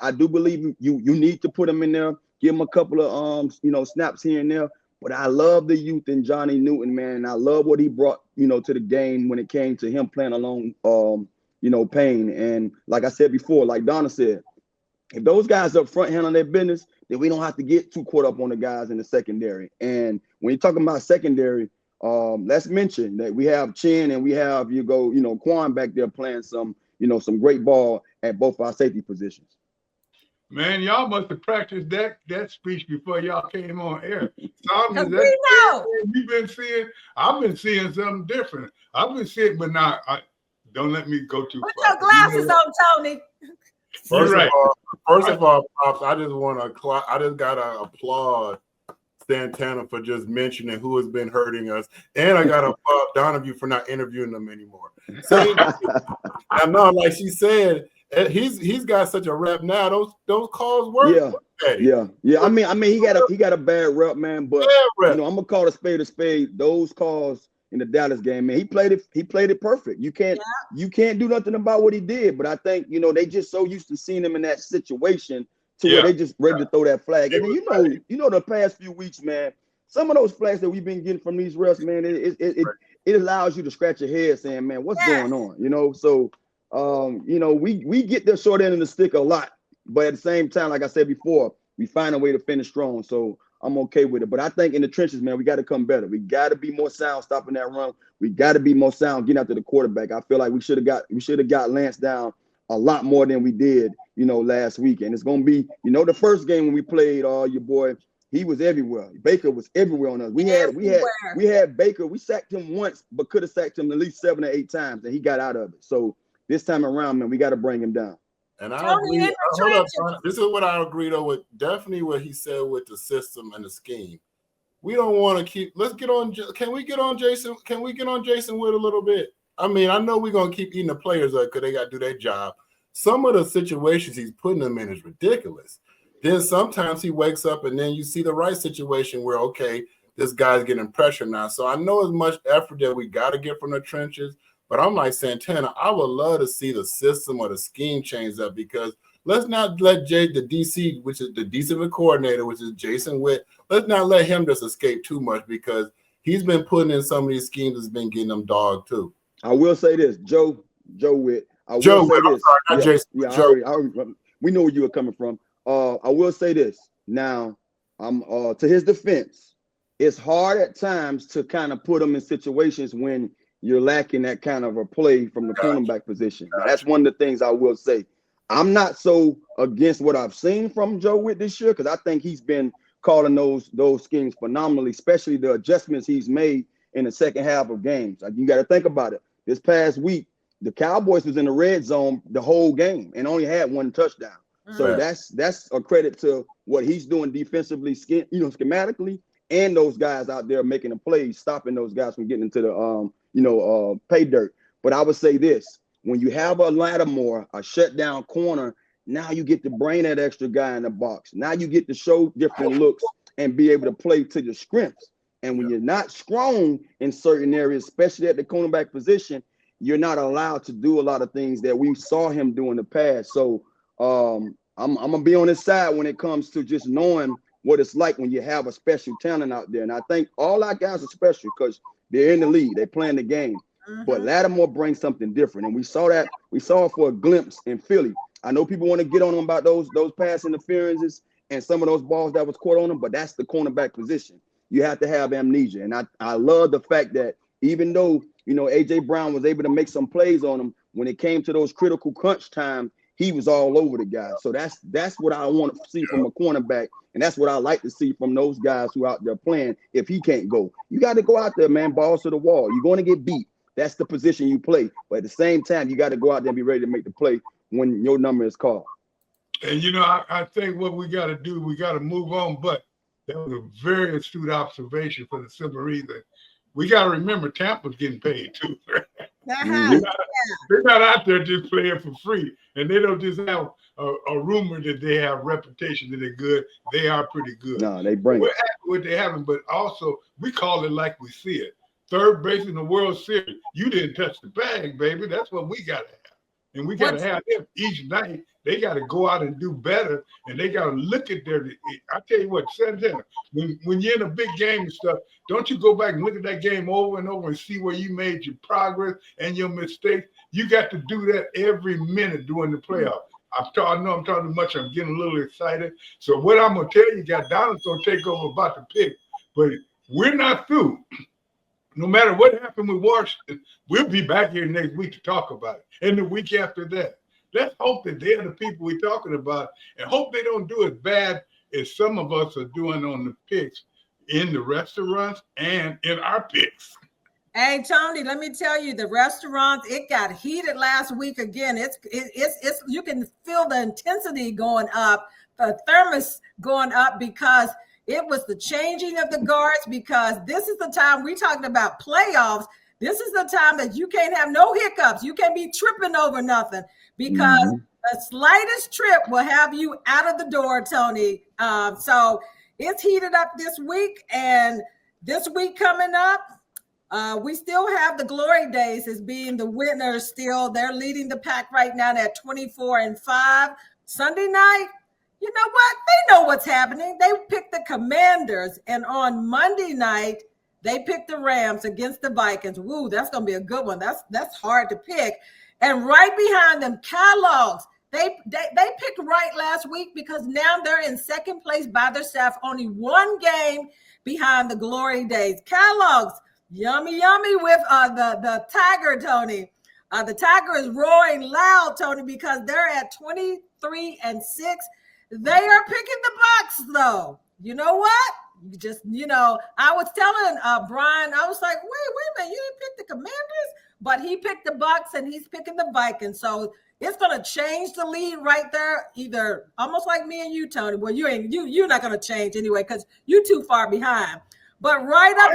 I do believe you need to put him in there. Give him a couple of snaps here and there. But I love the youth in Johnny Newton, man. I love what he brought, to the game when it came to him playing along Payne. And like I said before, like Donna said, if those guys up front handling their business, then we don't have to get too caught up on the guys in the secondary. And when you're talking about secondary, let's mention that we have Chin and we have Quan back there playing some great ball at both our safety positions. Man, y'all must have practiced that speech before y'all came on air. We know. You've been seeing. I've been seeing something different. I've been seeing, but now don't let me go too far. Put your glasses on, Tony. First of all, Pops, I just gotta applaud Santana for just mentioning who has been hurting us, and I gotta applaud Donovan for not interviewing them anymore. I know, like she said. He's got such a rep now. Those calls work. Yeah. I mean, he got a bad rep, man. But I'm gonna call a spade a spade. Those calls in the Dallas game, man, he played it perfect. You can't do nothing about what he did. But I think they just so used to seeing him in that situation to where they just ready to throw that flag. And then the past few weeks, man, some of those flags that we've been getting from these refs, man, it allows you to scratch your head saying, man, what's going on? So. We get the short end of the stick a lot, but at the same time, like I said before, we find a way to finish strong. So I'm okay with it. But I think in the trenches, man, we got to come better. We got to be more sound stopping that run. We got to be more sound getting after the quarterback. I feel like we should have got Lance down a lot more than we did, last week. And it's gonna be, the first game when we played your boy, he was everywhere. Baker was everywhere on us. We had Baker. We sacked him once, but could have sacked him at least 7 or 8 times, and he got out of it. So this time around, man, we got to bring him down. And I agree. Hold up, Donna. This is what I agree though with definitely what he said with the system and the scheme. We don't want to keep. Let's get on. Can we get on Jason? Can we get on Jason Witt a little bit? I mean, I know we're gonna keep eating the players up because they got to do their job. Some of the situations he's putting them in is ridiculous. Then sometimes he wakes up and then you see the right situation where, okay, this guy's getting pressure now. So I know as much effort that we got to get from the trenches, but I'm like Santana, I would love to see the system or the scheme change up because let's not let the DC, which is the defensive coordinator, which is Jason Witt, let's not let him just escape too much because he's been putting in some of these schemes that's been getting them dogged too. I will say this, Joe Witt. Joe Witt, I'm sorry, not Jason. Yeah, Joe. We know where you were coming from. I will say this. Now, to his defense, it's hard at times to kind of put him in situations when you're lacking that kind of a play from the cornerback position. That's one of the things I will say. I'm not so against what I've seen from Joe Witt this year because I think he's been calling those schemes phenomenally, especially the adjustments he's made in the second half of games. You got to think about it. This past week, the Cowboys was in the red zone the whole game and only had 1 touchdown. So that's a credit to what he's doing defensively, schematically, and those guys out there making the plays, stopping those guys from getting into the pay dirt. But I would say this: when you have a Lattimore, a shutdown corner, now you get to bring that extra guy in the box. Now you get to show different looks and be able to play to the strengths. And when you're not strong in certain areas, especially at the cornerback position, you're not allowed to do a lot of things that we saw him do in the past. So I'm gonna be on his side when it comes to just knowing what it's like when you have a special talent out there. And I think all our guys are special because they're in the league, they're playing the game. But Lattimore brings something different, and we saw it for a glimpse in Philly. I know people want to get on him about those pass interferences and some of those balls that was caught on him, but that's the cornerback position. You have to have amnesia, and I love the fact that even though AJ Brown was able to make some plays on him, when it came to those critical crunch time, he was all over the guy. So that's what I want to see from a cornerback, and that's what I like to see from those guys who out there playing. If he can't go, you got to go out there, man, balls to the wall. You're going to get beat. That's the position you play. But at the same time, you got to go out there and be ready to make the play when your number is called. And, I think what we got to do, we got to move on. But that was a very astute observation for the simple reason. We got to remember Tampa's getting paid too. They're not out there just playing for free. And they don't just have a rumor that they have reputation that they're good. They are pretty good. No, they bring We're happy with what they having, but also we call it like we see it. Third base in the World Series. You didn't touch the bag, baby. That's what we got to have. And we got to have them each night. They got to go out and do better. And they got to look at I tell you what, Santana, when you're in a big game and stuff, don't you go back and look at that game over and over and see where you made your progress and your mistakes? You got to do that every minute during the playoffs. I know I'm talking too much. I'm getting a little excited. So what I'm going to tell you guys, Donna's going to take over about the pick. But we're not through. No matter what happened with Washington, we'll be back here next week to talk about it. And the week after that. Let's hope that they're the people we're talking about and hope they don't do as bad as some of us are doing on the picks in the restaurants and in our picks. Hey, Tony, let me tell you, the restaurants, it got heated last week again. It's you can feel the intensity going up, the thermos going up because it was the changing of the guards, because this is the time we're talking about playoffs. This is the time that you can't have no hiccups. You can't be tripping over nothing because the slightest trip will have you out of the door, Tony. So it's heated up this week, and this week coming up, we still have the Glory Days as being the winners still. They're leading the pack right now at 24-5. Sunday night, you know what? They know what's happening. They picked the Commanders, and on Monday night, they picked the Rams against the Vikings. Woo, that's going to be a good one. That's hard to pick. And right behind them, Kellogg's, They picked right last week because now they're in second place by themselves, only one game behind the Glory Days. Kellogg's, yummy with the Tiger, Tony. The Tiger is roaring loud, Tony, because they're at 23-6. They are picking the Bucks, though. You know what? I was telling Brian, I was like, wait a minute, you didn't pick the Commanders? But he picked the Bucks and he's picking the Vikings. So it's going to change the lead right there, either almost like me and you, Tony. Well, you're not going to change anyway because you're too far behind. But right up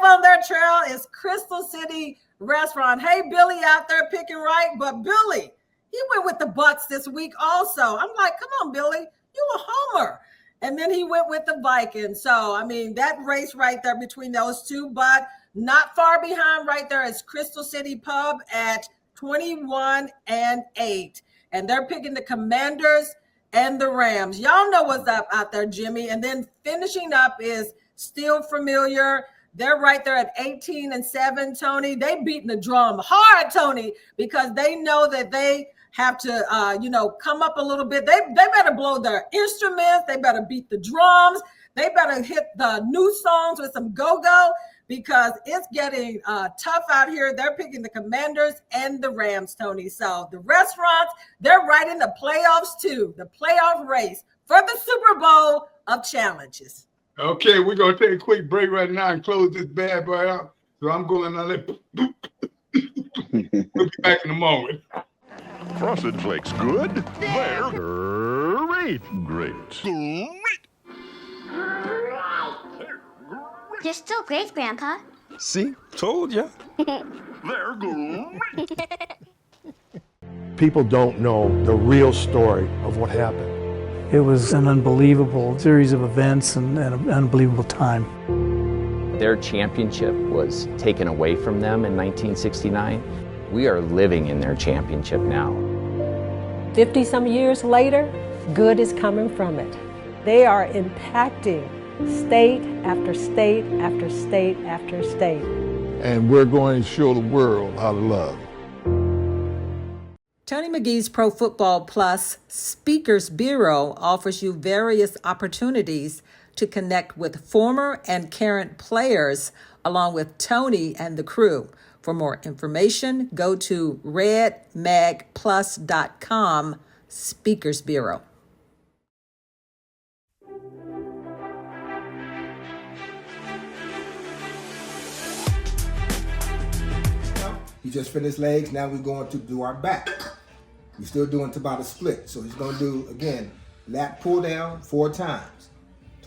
on their trail is Crystal City Restaurant. Hey, Billy out there picking right, but Billy, he went with the Bucks this week also. I'm like, come on, Billy, you a homer. And then he went with the Vikings. So, I mean, that race right there between those two, but not far behind right there is Crystal City Pub at 21-8. And they're picking the Commanders and the Rams. Y'all know what's up out there, Jimmy. And then finishing up is Still Familiar. They're right there at 18-7, Tony. They beating the drum hard, Tony, because they know that they have to, come up a little bit. They better blow their instruments. They better beat the drums. They better hit the new songs with some go-go because it's getting tough out here. They're picking the Commanders and the Rams, Tony. So the restaurants, they're right in the playoffs too, the playoff race for the Super Bowl of challenges. Okay, we're going to take a quick break right now and close this bad boy out. So I'm going to we'll be back in a moment. Frosted Flakes good? They're great. They're still great, Grandpa. See? Told ya. They're great. People don't know the real story of what happened. It was an unbelievable series of events and an unbelievable time. Their championship was taken away from them in 1969. We are living in their championship now. 50-some years later, good is coming from it. They are impacting state after state after state after state. And we're going to show the world how to love. Tony McGee's Pro Football Plus Speakers Bureau offers you various opportunities to connect with former and current players along with Tony and the crew. For more information, go to redmagplus.com Speakers Bureau. He just finished legs. Now we're going to do our back. We're still doing Tabata split. So he's going to do, again, lat pull down 4 times.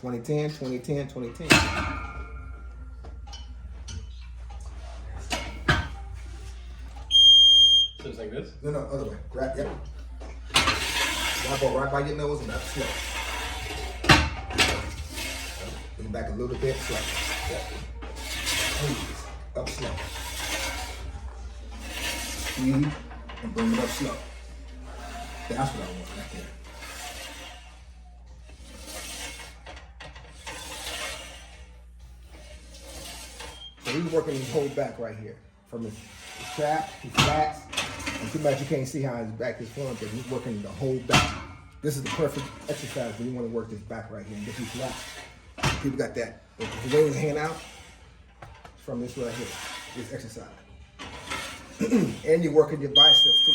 20-10, 20-10, 20-10. So it's like this? No, other way. Grab, yep. Grab ball right by your nose and up slow. Bring back a little bit, slow. Yep. Up slow. And bring it up slow. That's what I want right there. So he's working his whole back right here. From his trap, his flats, and too bad you can't see how his back is flowing, but he's working the whole back. This is the perfect exercise when you want to work this back right here and get these flats. People got that. If the way his hand out, from this right here, this exercise. And you're working your biceps too.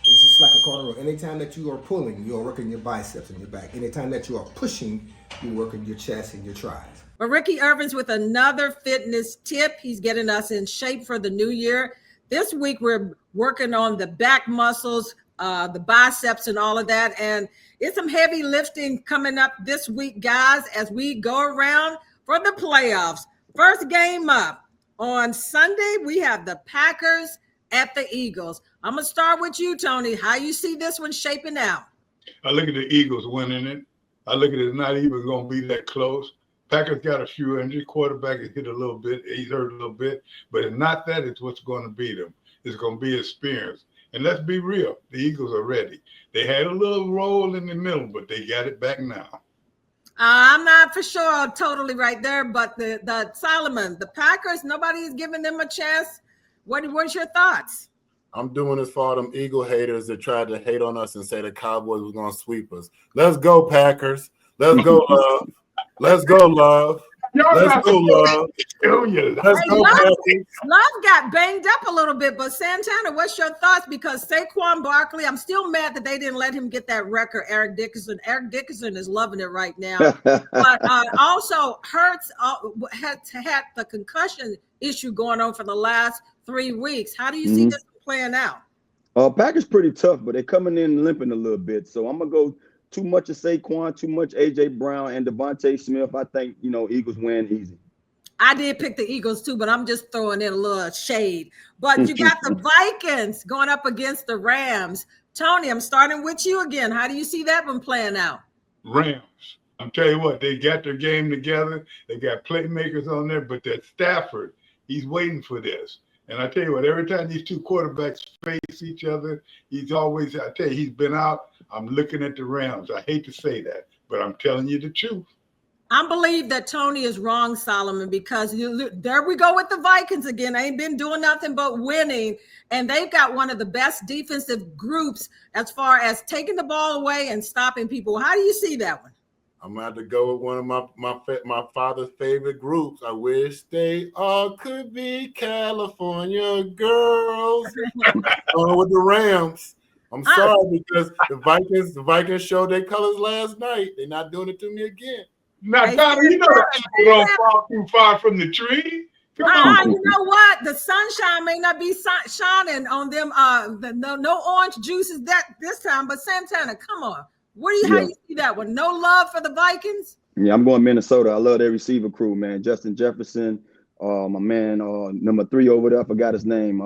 It's just like a cardio. Anytime that you are pulling, you're working your biceps and your back. Anytime that you are pushing, you're working your chest and your triceps. Well, Ricky Irvin's with another fitness tip. He's getting us in shape for the new year. This week, we're working on the back muscles, the biceps and all of that. And it's some heavy lifting coming up this week, guys, as we go around for the playoffs. First game up. On Sunday, we have the Packers at the Eagles. I'm going to start with you, Tony. How you see this one shaping out? I look at the Eagles winning it. I look at it not even going to be that close. Packers got a few injuries. Quarterback is hit a little bit. He's hurt a little bit. But if not that, it's what's going to beat them. It's going to be experience. And let's be real. The Eagles are ready. They had a little roll in the middle, but they got it back now. I'm not for sure totally right there, but the Solomon, the Packers, nobody is giving them a chance. What's your thoughts? I'm doing this for all them Eagle haters that tried to hate on us and say the Cowboys was going to sweep us. Let's go, Packers. Let's go, Love. Let's go, Love. Let's go, Love. Let's go, Packers. Love got banged up a little bit, but Santana, what's your thoughts? Because Saquon Barkley, I'm still mad that they didn't let him get that record. Eric Dickerson is loving it right now. But also, Hurts had the concussion issue going on for the last 3 weeks. How do you see this playing out? Packers pretty tough, but they're coming in limping a little bit. So I'm gonna go too much of Saquon, too much AJ Brown and Devontae Smith. I think Eagles win easy. I did pick the Eagles too, but I'm just throwing in a little shade. But you got the Vikings going up against the Rams. Tony, I'm starting with you again. How do you see that one playing out? Rams. I'm telling you what, they got their game together. They got playmakers on there, but that Stafford, he's waiting for this. And I tell you what, every time these two quarterbacks face each other, he's been out. I'm looking at the Rams. I hate to say that, but I'm telling you the truth. I believe that Tony is wrong, Solomon, because there we go with the Vikings again. They ain't been doing nothing but winning, and they've got one of the best defensive groups as far as taking the ball away and stopping people. How do you see that one? I'm going to have to go with one of my father's favorite groups. I wish they all could be California girls. Going with the Rams. I'm sorry because the Vikings showed their colors last night. They're not doing it to me again. Now, Donna, you know that people don't fall too far from the tree. Come on. You know what? The sunshine may not be shining on them. No orange juices this time, but Santana, come on. How you see that one? No love for the Vikings? Yeah, I'm going Minnesota. I love their receiver crew, man. Justin Jefferson, my man, number 3 over there, I forgot his name.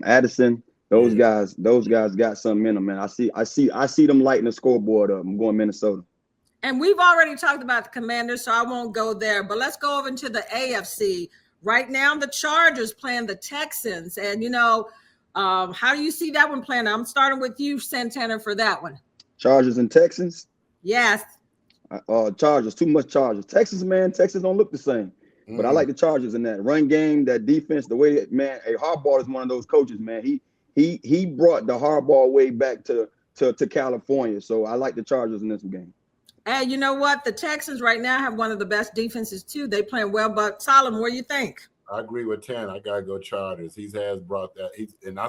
Addison. Those guys got something in them, man. I see them lighting the scoreboard up. I'm going Minnesota. And we've already talked about the Commanders, so I won't go there. But let's go over into the AFC. Right now, the Chargers playing the Texans. And, how do you see that one playing? I'm starting with you, Santana, for that one. Chargers and Texans? Yes. Chargers, too much Chargers. Texans don't look the same. But I like the Chargers in that run game, that defense, the way, man, Harbaugh is one of those coaches, man. He brought the Harbaugh way back to California. So I like the Chargers in this game. And you know what? The Texans right now have one of the best defenses, too. They playing well. But, Solomon, what do you think? I agree with 10. I got to go Chargers. He has brought that. And I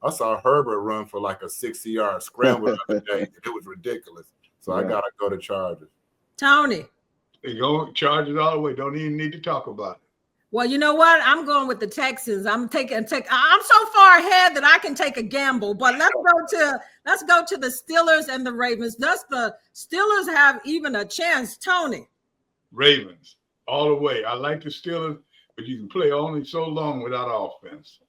saw Herbert run for like a 60-yard scramble the other day. It was ridiculous. So I got to go to Chargers. Tony. They go Chargers all the way. Don't even need to talk about it. Well, you know what? I'm going with the Texans. I'm so far ahead that I can take a gamble. But let's go to the Steelers and the Ravens. Does the Steelers have even a chance, Tony? Ravens all the way. I like the Steelers, but you can play only so long without offense.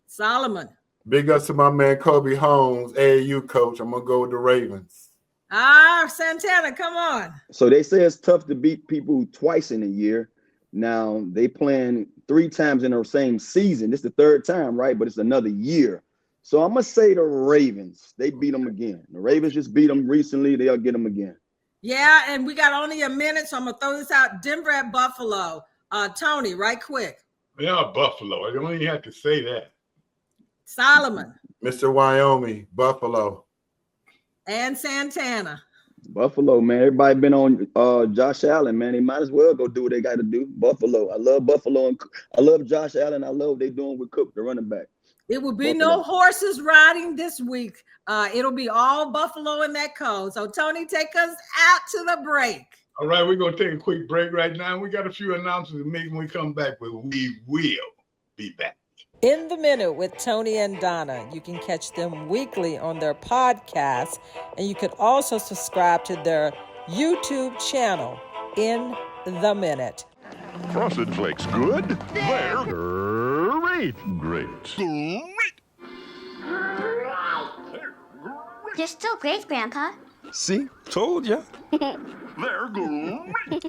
Solomon. Big ups to my man Kobe Holmes, AAU coach. I'm gonna go with the Ravens. Santana, come on. So they say it's tough to beat people twice in a year. Now they playing 3 times in the same season. This is the 3rd time, right? But it's another year. So I'm gonna say the Ravens. They beat them again. The Ravens just beat them recently. They'll get them again. Yeah, and we got only a minute, so I'm gonna throw this out. Denver at Buffalo. Tony, right quick. Yeah, Buffalo. I don't even have to say that. Solomon. Mr. Wyoming, Buffalo. And Santana. Buffalo, man. Everybody been on Josh Allen, man. They might as well go do what they got to do. Buffalo. I love Buffalo. And I love Josh Allen. I love what they're doing with Cook, the running back. It will be Buffalo. No horses riding this week. It'll be all Buffalo in that code. So, Tony, take us out to the break. All right, we're going to take a quick break right now. We got a few announcements to make when we come back, but we will be back. In the Minute with Tony and Donna. You can catch them weekly on their podcast, and you can also subscribe to their YouTube channel, In the Minute. Frosted Flakes good? They're great. Great. They're still great, Grandpa. See? Told ya. They're great.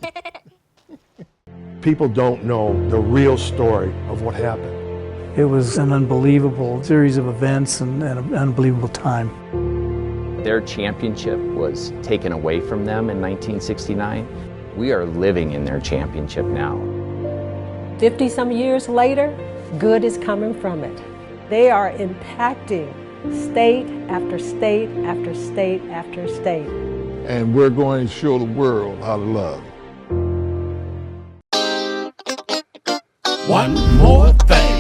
People don't know the real story of what happened. It was an unbelievable series of events and an unbelievable time. Their championship was taken away from them in 1969. We are living in their championship now. 50 some years later, good is coming from it. They are impacting state after state after state after state. And we're going to show the world how to love. One more thing.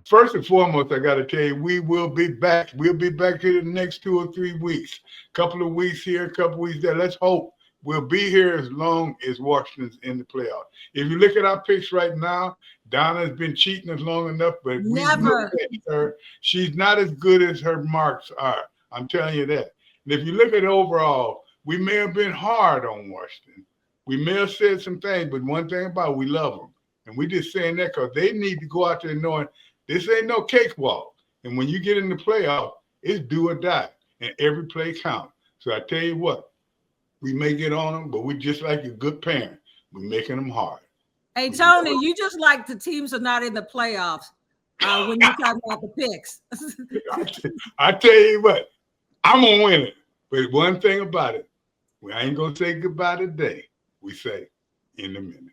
First and foremost, I got to tell you, we will be back. We'll be back here the next 2 or 3 weeks. Couple of weeks here, couple of weeks there. Let's hope we'll be here as long as Washington's in the playoffs. If you look at our picks right now, Donna's been cheating us long enough, but Never. we look at her. She's not as good as her marks are. I'm telling you that. And if you look at it overall, we may have been hard on Washington. We may have said some things, but one thing about it, we love them. And we just saying that because they need to go out there knowing this ain't no cakewalk. And when you get in the playoff, it's do or die. And every play counts. So I tell you what, we may get on them, but we just like a good parent. We're making them hard. Hey, Tony, you just like the teams are not in the playoffs when you talk about the picks. I tell you what, I'm going to win it. But one thing about it, I ain't going to say goodbye today. We say in a minute.